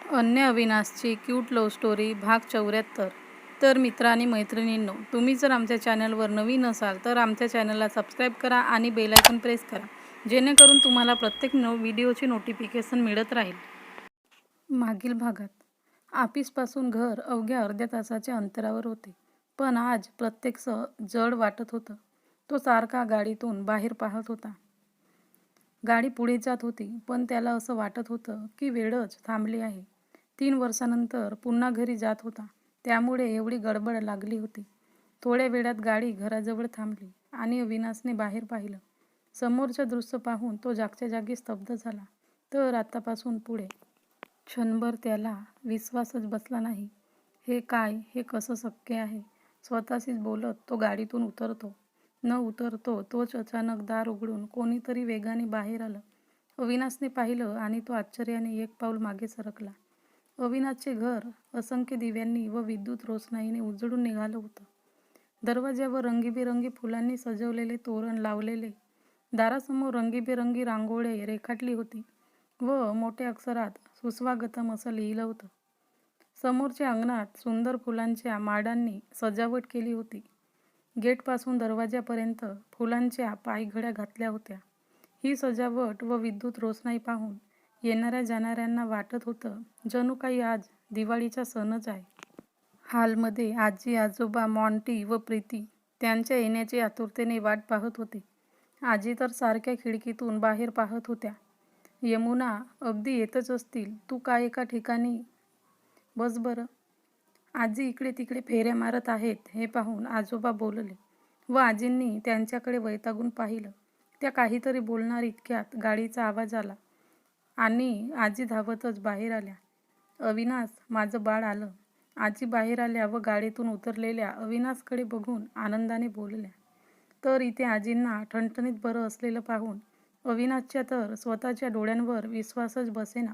अन्य अविनाशची cute love story भाग 74. तर मित्र आणि मैत्रिणींनो, तुम्ही जर आमच्या चॅनलवर नवीन असाल तर आमच्या चॅनलला सबस्क्राईब करा आणि बेल आयकॉन प्रेस करा, जेणेकरून तुम्हाला प्रत्येक व्हिडिओची नोटिफिकेशन मिळत राहील. मागील भागात ऑफिसपासून घर अवघ्या अर्ध्या तासाच्या अंतरावर होते, पण आज प्रत्येकसं जड वाटत होतं. तो सारखा गाडीतून बाहेर पाहत होता. गाडी पुढे जात होती, पण त्याला असं वाटत होतं की वेळच थांबली आहे. 3 वर्षांनंतर पुन्हा घरी जात होता, त्यामुळे एवढी गडबड लागली होती. थोड्या वेळात गाडी घराजवळ थांबली आणि अविनाशने बाहेर पाहिलं. समोरचं दृश्य पाहून तो जागच्या जागी स्तब्ध झाला. तर आतापासून पुढे क्षणभर त्याला विश्वासच बसला नाही. हे काय, हे कसं शक्य आहे? स्वतःशीच बोलत तो गाडीतून उतरतो. न उतरतो तोच अचानक दार उघडून कोणीतरी वेगाने बाहेर आलं. अविनाशने पाहिलं आणि तो आश्चर्याने एक पाऊल मागे सरकला. अविनाशचे घर असंख्य दिव्यांनी व विद्युत रोषणाईने उजळून निघालं होतं. दरवाज्यावर रंगीबेरंगी फुलांनी सजवलेले तोरण लावलेले, दारासमोर रंगीबेरंगी रांगोळी रेखाटली होती व मोठ्या अक्षरात सुस्वागतम असं लिहिलं होतं. समोरच्या अंगणात सुंदर फुलांच्या माडांनी सजावट केली होती. गेटपासून दरवाजापर्यंत फुलांच्या पायघड्या घातल्या होत्या. ही सजावट व विद्युत रोषणाई पाहून येणाऱ्या जाणाऱ्यांना वाटत होतं जणू काही आज दिवाळीचा सणच आहे. हॉलमध्ये आजी आजोबा, मॉन्टी व प्रीती त्यांच्या येण्याची आतुरतेने वाट पाहत होते. आजी तर सारख्या खिडकीतून बाहेर पाहत होत्या. यमुना, अगदी येतच असतील. तू काय एका ठिकाणी बस बरं. आजी इकडे तिकडे फेऱ्या मारत आहेत हे पाहून आजोबा बोलले व आजींनी त्यांच्याकडे वैतागून पाहिलं. त्या काहीतरी बोलणार इतक्यात गाडीचा आवाज आला आणि आजी धावतच बाहेर आल्या. अविनाश, माझं बाळ आलं. आजी बाहेर आल्या व गाडीतून उतरलेल्या अविनाशकडे बघून आनंदाने बोलल्या. तर इथे आजींना ठणठणीत बरं असलेलं पाहून अविनाशच्या तर स्वतःच्या डोळ्यांवर विश्वासच बसेना.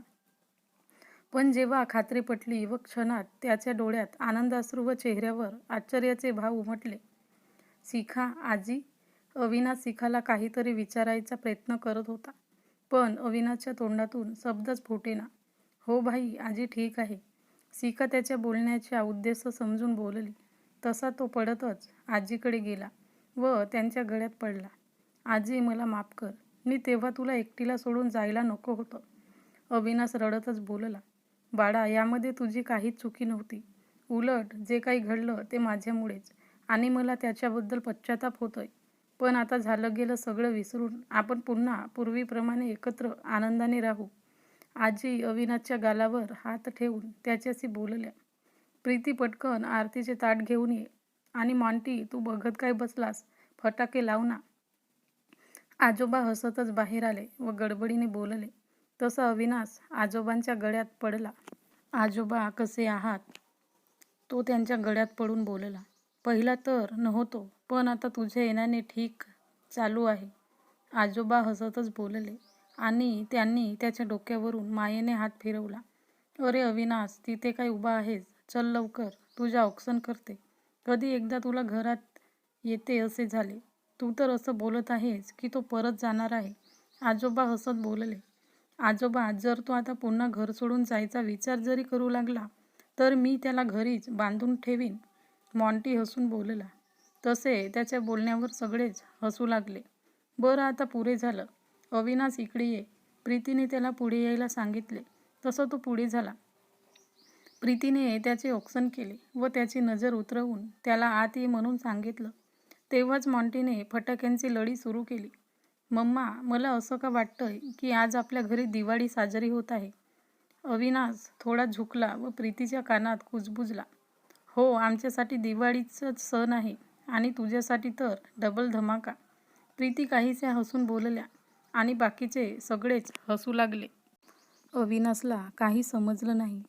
पण जेव्हा खात्री पटली व क्षणात त्याच्या डोळ्यात आनंदाश्रू व चेहऱ्यावर आश्चर्याचे भाव उमटले. शिखा, आजी? अविनाश शिखाला काहीतरी विचारायचा प्रयत्न करत होता, पण अविनाशच्या तोंडातून शब्दच फुटेना. हो भाई, आजी ठीक आहे. शिखा त्याच्या बोलण्याचा उद्देश समजून बोलली. तसा तो पडतच आजीकडे गेला व त्यांच्या गळ्यात पडला. आजी, मला माफ कर. मी तेव्हा तुला एकटीला सोडून जायला नको होतं. अविनाश रडतच बोलला. बाळा, यामध्ये तुझी काहीच चुकी नव्हती. उलट जे काही घडलं ते माझ्यामुळेच आणि मला त्याच्याबद्दल पश्चाताप होतोय. पण आता झालं गेलं सगळं विसरून आपण पुन्हा पूर्वीप्रमाणे एकत्र आनंदाने राहू. आजी अविनाशच्या गालावर हात ठेवून त्याच्याशी बोलल्या. प्रीती, पटकन आरतीचे ताट घेऊन ये. आणि मॉन्टी, तू बघत काय बसलास? फटाके लाव ना. आजोबा हसतच बाहेर आले व गडबडीने बोलले. तसा अविनाश आजोबांच्या गळ्यात पडला. आजोबा, कसे आहात? तो त्यांच्या गळ्यात पडून बोलला. पहिला तर नव्हतो, पण आता तुझ्या येण्याने ठीक चालू आहे. आजोबा हसतच बोलले आणि त्यांनी त्याच्या डोक्यावरून मायेने हात फिरवला. अरे अविनाश, तिथे काय उभा आहेस? चल लवकर, तुझ्या औक्षण करते. कधी एकदा तुला घरात येते असे झाले. तू तर असं बोलत आहेस की तो परत जाणार आहे. आजोबा हसत बोलले. आजोबा, जर तो आता पुन्हा घर सोडून जायचा विचार जरी करू लागला तर मी त्याला घरीच बांधून ठेवीन. मॉन्टी हसून बोलला. तसे त्याच्या बोलण्यावर सगळेच हसू लागले. बरं, आता पुरे झालं. अविनाश, इकडे ये. प्रीतीने त्याला पुढे यायला सांगितले. तसं तो पुढे झाला. प्रीतीने त्याचे औक्षण केले व त्याची नजर उतरवून त्याला आत ये म्हणून सांगितलं. तेव्हाच मॉन्टीने फटाक्यांची लढी सुरू केली. मम्मा, मला असं का वाटतंय की आज आपल्या घरी दिवाळी साजरी होत आहे? अविनाश थोडा झुकला व प्रीतीच्या कानात कुजबुजला. हो, आमच्यासाठी दिवाळीचाच सण आहे आणि तुझ्यासाठी तर डबल धमाका. प्रीती काहीशा हसून बोलल्या आणि बाकीचे सगळेच हसू लागले. अविनाशला काही समजलं नाही,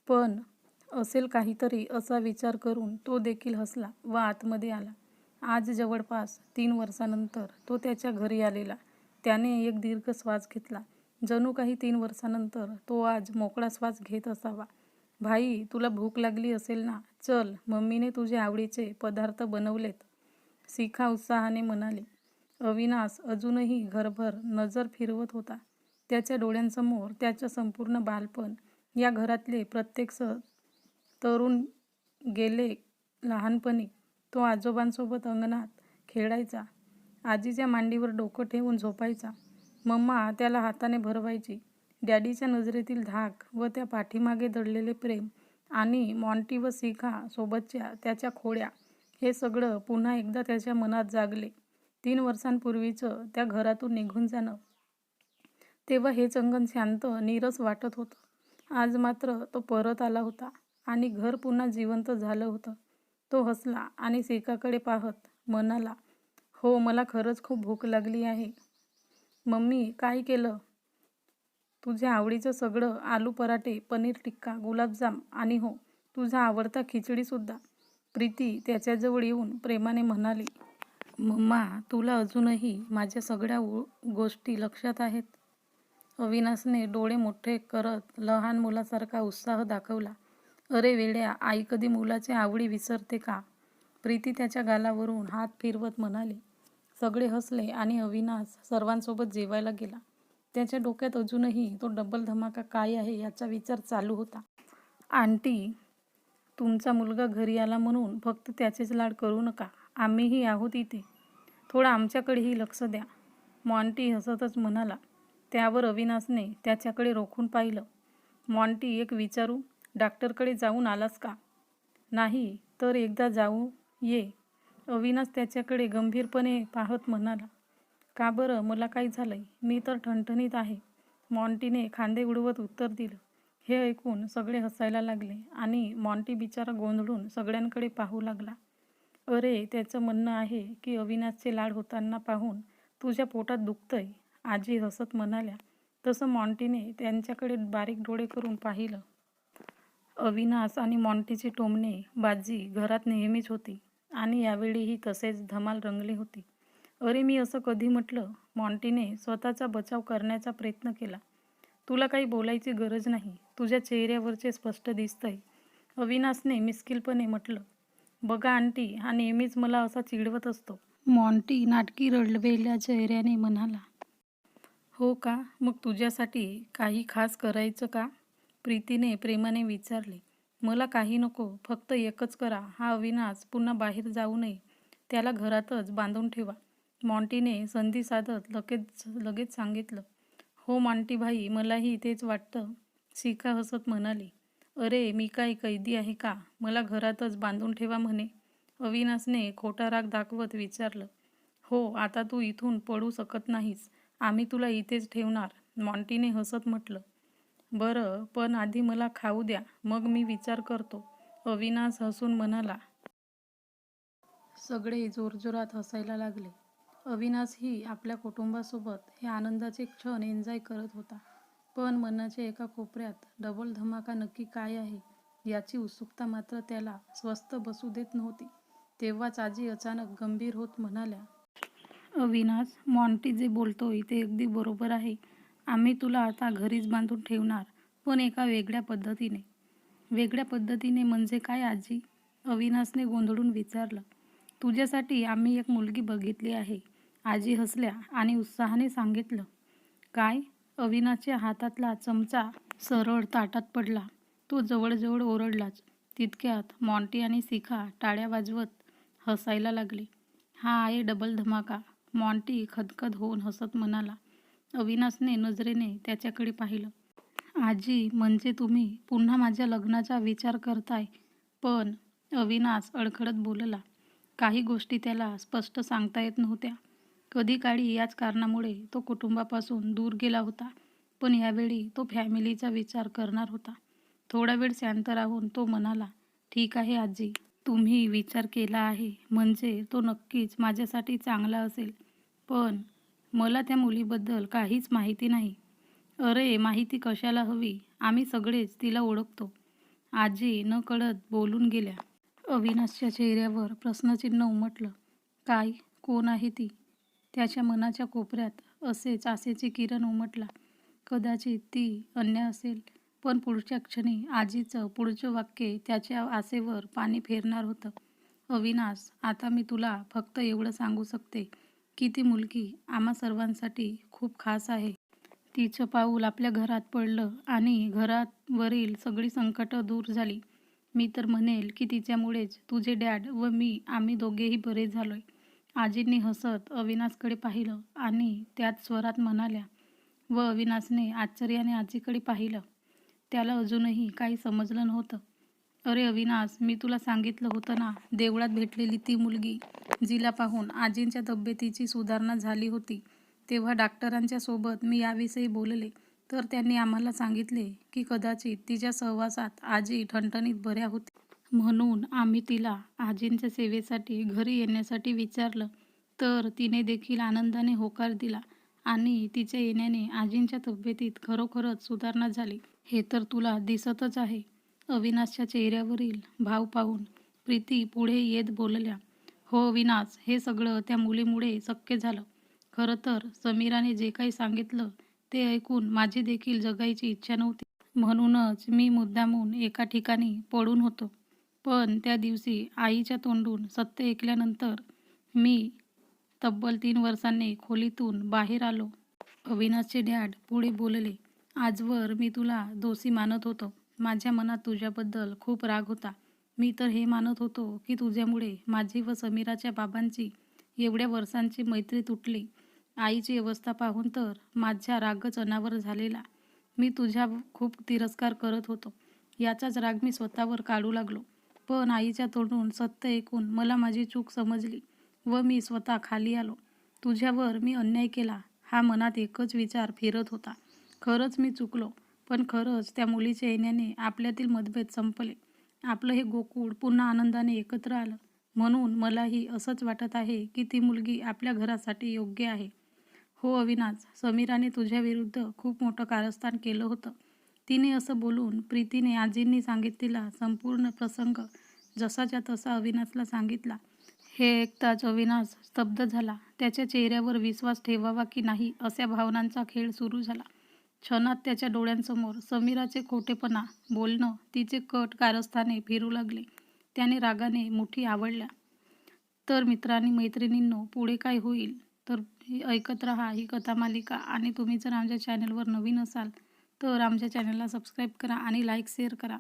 पण असेल काहीतरी असा विचार करून तो देखील हसला व आतमध्ये आला. आज जवळपास 3 वर्षांनंतर तो त्याच्या घरी आलेला. त्याने एक दीर्घ श्वास घेतला. जणू काही 3 वर्षांनंतर तो आज मोकळा श्वास घेत असावा. भाई, तुला भूक लागली असेल ना? चल, मम्मीने तुझ्या आवडीचे पदार्थ बनवलेत, शिखा उत्साहाने म्हणाली. अविनाश अजूनही घरभर नजर फिरवत होता. त्याच्या डोळ्यांसमोर त्याचं संपूर्ण बालपण या घरातले प्रत्येक तरुण गेले. लहानपणी तो आजोबांसोबत अंगणात खेळायचा, आजीच्या मांडीवर डोकं ठेवून झोपायचा. मम्मा त्याला हाताने भरवायची. डॅडीच्या नजरेतील धाक व त्या पाठीमागे दडलेले प्रेम आणि मॉन्टी व सिका सोबतच्या त्याच्या खोड्या, हे सगळं पुन्हा एकदा त्याच्या मनात जागले. 3 वर्षांपूर्वीचं त्या घरातून निघून जाणं, तेव्हा हेच अंगण शांत, नीरस वाटत होतं. आज मात्र तो परत आला होता आणि घर पुन्हा जिवंत झालं होतं. तो हसला आणि सिकाकडे पाहत म्हणाला, हो, मला खरंच खूप भूक लागली आहे. मम्मी, काय केलं? तुझ्या आवडीचं सगळं. आलू पराठे, पनीर टिक्का, गुलाबजाम आणि हो, तुझा आवडता खिचडीसुद्धा. प्रीती त्याच्याजवळ येऊन प्रेमाने म्हणाली. मम्मा, तुला अजूनही माझ्या सगळ्या गोष्टी लक्षात आहेत? अविनाशने डोळे मोठे करत लहान मुलासारखा उत्साह दाखवला. अरे वेड्या, आई कधी मुलाच्या आवडी विसरते का? प्रीती त्याच्या गालावरून हात फिरवत म्हणाली. सगळे हसले आणि अविनाश सर्वांसोबत जेवायला गेला. त्याच्या डोक्यात अजूनही तो डबल धमाका काय आहे याचा विचार चालू होता. आंटी, तुमचा मुलगा घरी आला म्हणून फक्त त्याचेच लाड करू नका. आम्हीही आहोत इथे. थोडं आमच्याकडेही लक्ष द्या. मॉन्टी हसतच म्हणाला. त्यावर अविनाशने त्याच्याकडे रोखून पाहिलं. मॉन्टी, एक विचारू, डॉक्टरकडे जाऊन आलास का? नाही तर एकदा जाऊ ये. अविनाश त्याच्याकडे गंभीरपणे पाहत म्हणाला. का बरं, मला काय झालंय? मी तर ठणठणीत आहे. मॉन्टीने खांदे उडवत उत्तर दिलं. हे ऐकून सगळे हसायला लागले आणि मॉन्टी बिचारा गोंधळून सगळ्यांकडे पाहू लागला. अरे, त्याचं म्हणणं आहे की अविनाशचे लाड होताना पाहून तुझ्या पोटात दुखतंय, आजी हसत म्हणाल्या. तसं मॉन्टीने त्यांच्याकडे बारीक डोळे करून पाहिलं. अविनाश आणि मॉन्टीची टोमणे बाजी घरात नेहमीच होती आणि यावेळीही तसेच धमाल रंगली होती. अरे, मी असं कधी म्हटलं? मॉन्टीने स्वतःचा बचाव करण्याचा प्रयत्न केला. तुला काही बोलायची गरज नाही, तुझ्या चेहऱ्यावरचे स्पष्ट दिसतंय, अविनाशने मिस्किलपणे म्हटलं. बघा आंटी, हा नेहमीच मला असा चिडवत असतो, मॉन्टी नाटकी रडवेल्या चेहऱ्याने म्हणाला. हो का? मग तुझ्यासाठी काही खास करायचं का? प्रीतीने प्रेमाने विचारले. मला काही नको, फक्त एकच करा, हा अविनाश पुन्हा बाहेर जाऊ नये. त्याला घरातच बांधून ठेवा. मॉन्टीने संधी साधत लगेच सांगितलं. हो मॉन्टी भाई, मलाही तेच वाटतं, शिका हसत म्हणाली. अरे, मी काय कैदी आहे का? मला घरातच बांधून ठेवा म्हणे? अविनाशने खोटा राग दाखवत विचारलं. हो, आता तू इथून पडू शकत नाहीस. आम्ही तुला इथेच ठेवणार, मॉन्टीने हसत म्हटलं. बरं, पण आधी मला खाऊ द्या, मग मी विचार करतो, अविनाश हसून म्हणाला. सगळे जोरजोरात हसायला लागले. अविनाशही आपल्या कुटुंबासोबत हे आनंदाचे क्षण एन्जॉय करत होता. पण मनाच्या एका कोपऱ्यात डबल धमाका नक्की काय आहे याची उत्सुकता मात्र त्याला स्वस्थ बसू देत नव्हती. तेव्हाच आजी अचानक गंभीर होत म्हणाल्या. अविनाश, मॉन्टी जे बोलतोय ते अगदी बरोबर आहे. आम्ही तुला आता घरीच बांधून ठेवणार, पण एका वेगळ्या पद्धतीने. वेगळ्या पद्धतीने म्हणजे काय आजी? अविनाशने गोंधळून विचारलं. तुझ्यासाठी आम्ही एक मुलगी बघितली आहे, आजी हसल्या आणि उत्साहाने सांगितलं. काय? अविनाशच्या हातातला चमचा सरळ ताटात पडला. तो जवळजवळ ओरडलाच. तितक्यात मॉन्टी आणि शिखा टाळ्या वाजवत हसायला लागले. हा आहे डबल धमाका, मॉन्टी खदखद होऊन हसत म्हणाला. अविनाशने नजरेने त्याच्याकडे पाहिलं. आजी, म्हणजे तुम्ही पुन्हा माझ्या लग्नाचा विचार करताय? पण अविनाश अडखळत बोलला. काही गोष्टी त्याला स्पष्ट सांगता येत नव्हत्या. कधी काळी याच कारणामुळे तो कुटुंबापासून दूर गेला होता, पण यावेळी तो फॅमिलीचा विचार करणार होता. थोडा वेळ शांत राहून तो म्हणाला. ठीक आहे आजी, तुम्ही विचार केला आहे म्हणजे तो नक्कीच माझ्यासाठी चांगला असेल, पण मला त्या मुलीबद्दल काहीच माहिती नाही. अरे, माहिती कशाला हवी? आम्ही सगळेच तिला ओळखतो, आजी नकळत बोलून गेल्या. अविनाशच्या चेहऱ्यावर प्रश्नचिन्ह उमटलं. काय? कोण आहे ती? त्याच्या मनाच्या कोपऱ्यात असेच आशेचे किरण उमटला. कदाचित ती अन्य असेल, पण पुढच्या क्षणी आजीचं पुढचं वाक्य त्याच्या आशेवर पाणी फेरणार होतं. अविनाश, आता मी तुला फक्त एवढं सांगू शकते की ती मुलगी आम्हा सर्वांसाठी खूप खास आहे. तिचं पाऊल आपल्या घरात पडलं आणि घरावरील सगळी संकटं दूर झाली. मी तर म्हणेल की तिच्यामुळेच तुझे डॅड व मी आम्ही दोघेही बरे झालोय. आजींनी हसत अविनाशकडे पाहिलं आणि त्याच स्वरात म्हणाल्या व अविनाशने आश्चर्याने आजीकडे पाहिलं. त्याला अजूनही काही समजलं नव्हतं. अरे अविनाश, मी तुला सांगितलं होतं ना, देवळात भेटलेली ती मुलगी जिला पाहून आजींच्या तब्येतीची सुधारणा झाली होती. तेव्हा डॉक्टरांच्या सोबत मी याविषयी बोलले तर त्यांनी आम्हाला सांगितले की कदाचित तिच्या सहवासात आजी ठणठणीत बऱ्या होत्या. म्हणून आम्ही तिला आजींच्या सेवेसाठी घरी येण्यासाठी विचारलं तर तिने देखील आनंदाने होकार दिला आणि तिच्या येण्याने आजींच्या तब्येतीत खरोखरच सुधारणा झाली. हे तर तुला दिसतच आहे. अविनाशच्या चेहऱ्यावरील भाव पाहून प्रीती पुढे येत बोलल्या, हो अविनाश, हे सगळं त्या मुलीमुळे शक्य झालं. खरं तर समीराने जे काही सांगितलं ते ऐकून माझी देखील जगायची इच्छा नव्हती. म्हणूनच मी मुद्दामून एका ठिकाणी पडून होतो. पण त्या दिवशी आईच्या तोंडून सत्य ऐकल्यानंतर मी तब्बल 3 वर्षांनी खोलीतून बाहेर आलो. अविनाशचे डॅड पुढे बोलले, आजवर मी तुला दोषी मानत होतो. माझ्या मनात तुझ्याबद्दल खूप राग होता. मी तर हे मानत होतो की तुझ्यामुळे माझी व समीराच्या बाबांची एवढ्या वर्षांची मैत्री तुटली. आईची अवस्था पाहून तर माझ्या रागच अनावर झालेला. मी तुझ्या खूप तिरस्कार करत होतो. याचाच राग मी स्वतःवर काढू लागलो. पण आईच्या तोंडून सत्य ऐकून मला माझी चूक समजली व मी स्वतः खाली आलो. तुझ्यावर मी अन्याय केला हा मनात एकच विचार फिरत होता. खरंच मी चुकलो. पण खरंच त्या मुलीच्या येण्याने आपल्यातील मतभेद संपले. आपलं हे गोकुळ पुन्हा आनंदाने एकत्र आलं. म्हणून मलाही असंच वाटत आहे की ती मुलगी आपल्या घरासाठी योग्य आहे. हो अविनाश, समीराने तुझ्याविरुद्ध खूप मोठं कारस्थान केलं होतं. तिने असं बोलून प्रीतीने आजींनी सांगितलेला संपूर्ण प्रसंग जसाच्या तसा अविनाशला सांगितला. हे ऐकताच अविनाश स्तब्ध झाला. त्याच्या चेहऱ्यावर विश्वास ठेवावा की नाही अशा भावनांचा खेळ सुरू झाला. क्षणात त्याच्या डोळ्यांसमोर समीराचे खोटेपणा, बोलणं, तिचे कट कारस्थाने फिरू लागले. त्याने रागाने मुठी आवळल्या. तर मित्रांनी मैत्रिणींनो, पुढे काय होईल तर ऐकत राहा ही कथामालिका. आणि तुम्ही जर आमच्या चॅनलवर नवीन असाल तर आमच्या चॅनलला सबस्क्राईब करा आणि लाईक शेअर करा.